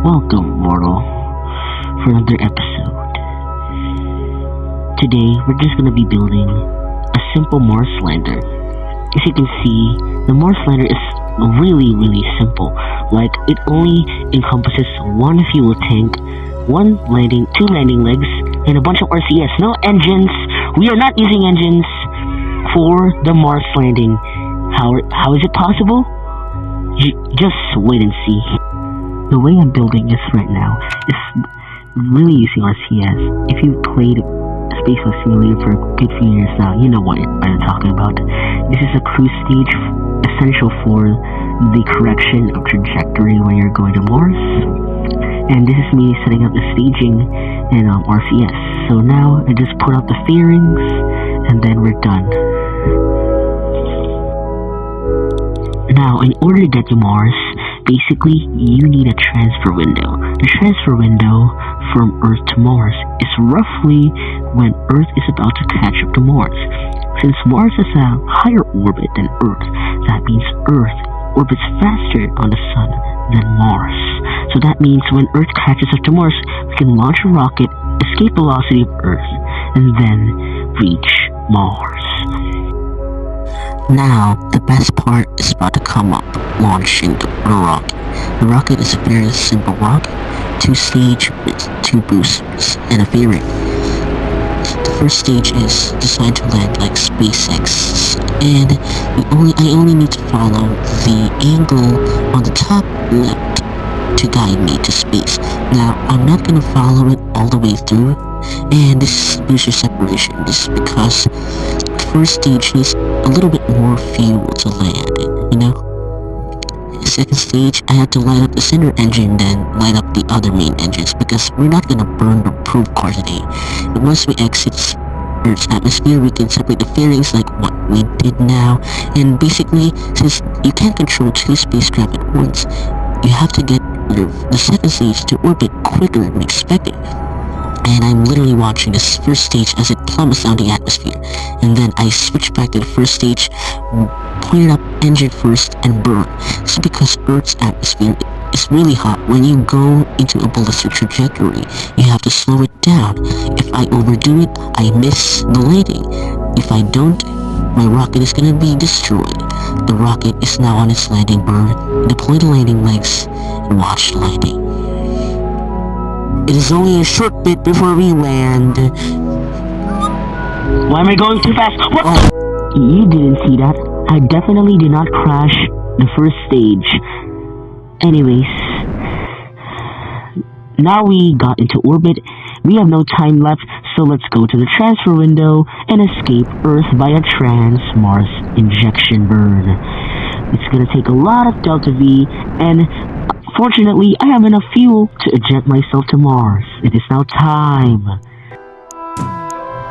Welcome, mortal, for another episode. Today, we're just gonna be building a simple Mars lander. As you can see, the Mars lander is really simple. Like, it only encompasses one fuel tank, two landing legs, and a bunch of RCS. No engines. We are not using engines for the Mars landing. How is it possible? Just wait and see. The way I'm building this right now is really using RCS. If you've played Spaceflight Simulator for a good few years now, you know what I'm talking about. This is a cruise stage essential for the correction of trajectory when you're going to Mars. And this is me setting up the staging in RCS. So now I just put out the fairings and then we're done. Now, in order to get to Mars, basically, you need a transfer window. The transfer window from Earth to Mars is roughly when Earth is about to catch up to Mars. Since Mars is a higher orbit than Earth, that means Earth orbits faster on the Sun than Mars. So that means when Earth catches up to Mars, we can launch a rocket, escape velocity of Earth, and then reach Mars. Now, the best part is about to come up, launching the rocket. The rocket is a very simple rocket, 2 stage with 2 boosters and a fairing. The first stage is designed to land like SpaceX, and I only need to follow the angle on the top left to guide me to space. Now, I'm not going to follow it all the way through, and this is booster separation. This is because the first stage needs a little bit more fuel to land it, you know? The second stage, I have to light up the center engine, then light up the other main engines, because we're not going to burn the probe core today. And once we exit Earth's atmosphere, we can separate the fairings like what we did now. And basically, since you can't control 2 spacecraft at once, you have to get the second stage to orbit quicker than expected. And I'm literally watching this first stage as it plummets down the atmosphere. And then I switch back to the first stage, point it up engine first, and burn. So because Earth's atmosphere is really hot, when you go into a ballistic trajectory, you have to slow it down. If I overdo it, I miss the landing. If I don't, my rocket is gonna be destroyed. The rocket is now on its landing burn. Deploy the landing legs and watch the landing. It is only a short bit before we land. Why am I going too fast? What? Oh. You didn't see that. I definitely did not crash the first stage. Anyways, now we got into orbit. We have no time left, so let's go to the transfer window and escape Earth by a trans-Mars injection burn. It's gonna take a lot of Delta V, and fortunately, I have enough fuel to eject myself to Mars. It is now time.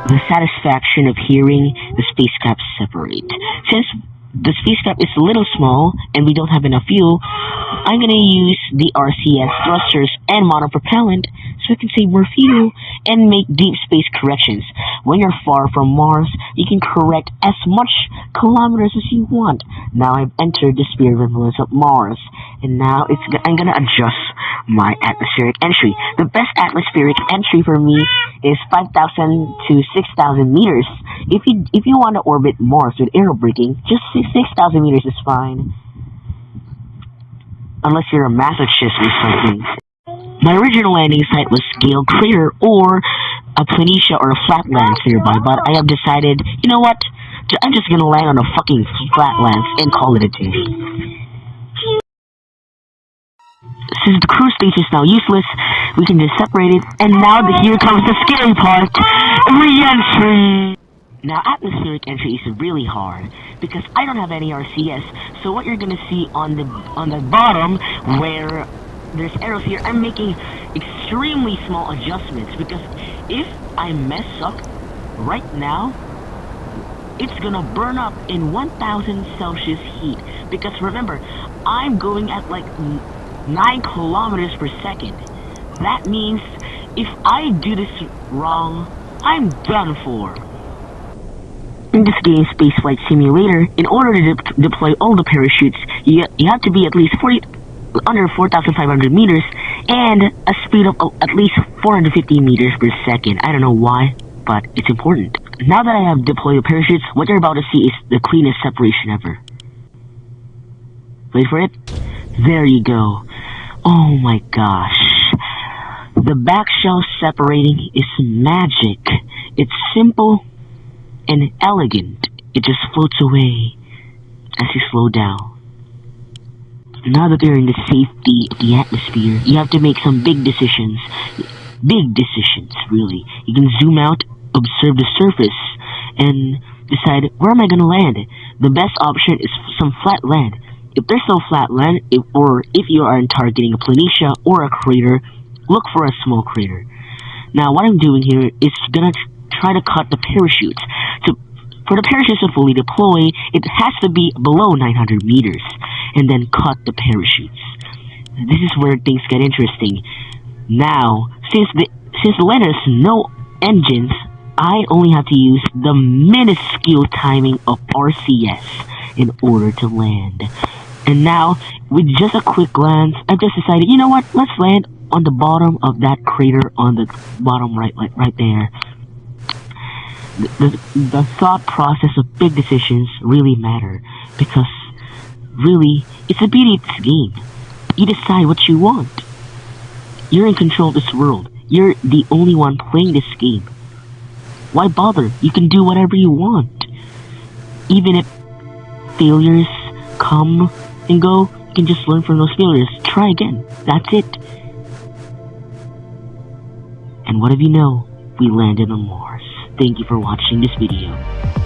The satisfaction of hearing the spacecraft separate. Since the spacecraft is a little small and we don't have enough fuel, I'm gonna use the RCS thrusters and monopropellant so I can save more fuel and make deep space corrections. When you're far from Mars, you can correct as much kilometers as you want. Now I've entered the sphere of influence of Mars, and now I'm gonna adjust my atmospheric entry. The best atmospheric entry for me is 5,000 to 6,000 meters. If you want to orbit Mars with aerobraking, just 6,000 meters is fine. Unless you're a masochist or something. My original landing site was Gale Crater or a Planitia or a Flatlands nearby, but I have decided, you know what? I'm just gonna land on a fucking Flatlands and call it a day. Since the cruise stage is now useless, we can just separate it, and now here comes the scary part, re-entry! Now, atmospheric entry is really hard, because I don't have any RCS, so what you're gonna see on the bottom, where there's arrows here, I'm making extremely small adjustments, because if I mess up right now, it's gonna burn up in 1000 Celsius heat, because remember, I'm going at like 9 kilometers per second. That means if I do this wrong, I'm done for. In this game, Spaceflight Simulator, in order to deploy all the parachutes, you have to be at least under 4,500 meters, and a speed of at least 450 meters per second. I don't know why, but it's important. Now that I have deployed the parachutes, what you're about to see is the cleanest separation ever. Wait for it. There you go. Oh my gosh. The back shell separating is magic. It's simple and elegant. It just floats away as you slow down. Now that you're in the safety of the atmosphere, you have to make some big decisions. Big decisions, really. You can zoom out, observe the surface, and decide, where am I gonna land? The best option is some flat land. If there's no flat land, or if you are targeting a planitia or a crater, look for a small crater. Now, what I'm doing here is gonna try to cut the parachutes. So, for the parachutes to fully deploy, it has to be below 900 meters, and then cut the parachutes. This is where things get interesting. Now, since the land has no engines, I only have to use the minuscule timing of RCS in order to land. And now, with just a quick glance, I've just decided, you know what, let's land on the bottom of that crater on the bottom right there. The thought process of big decisions really matter, because really, it's the beauty of this game. You decide what you want. You're in control of this world. You're the only one playing this game. Why bother? You can do whatever you want. Even if failures come and go, you can just learn from those failures. Try again. That's it. And what if you know, we landed on Mars. Thank you for watching this video.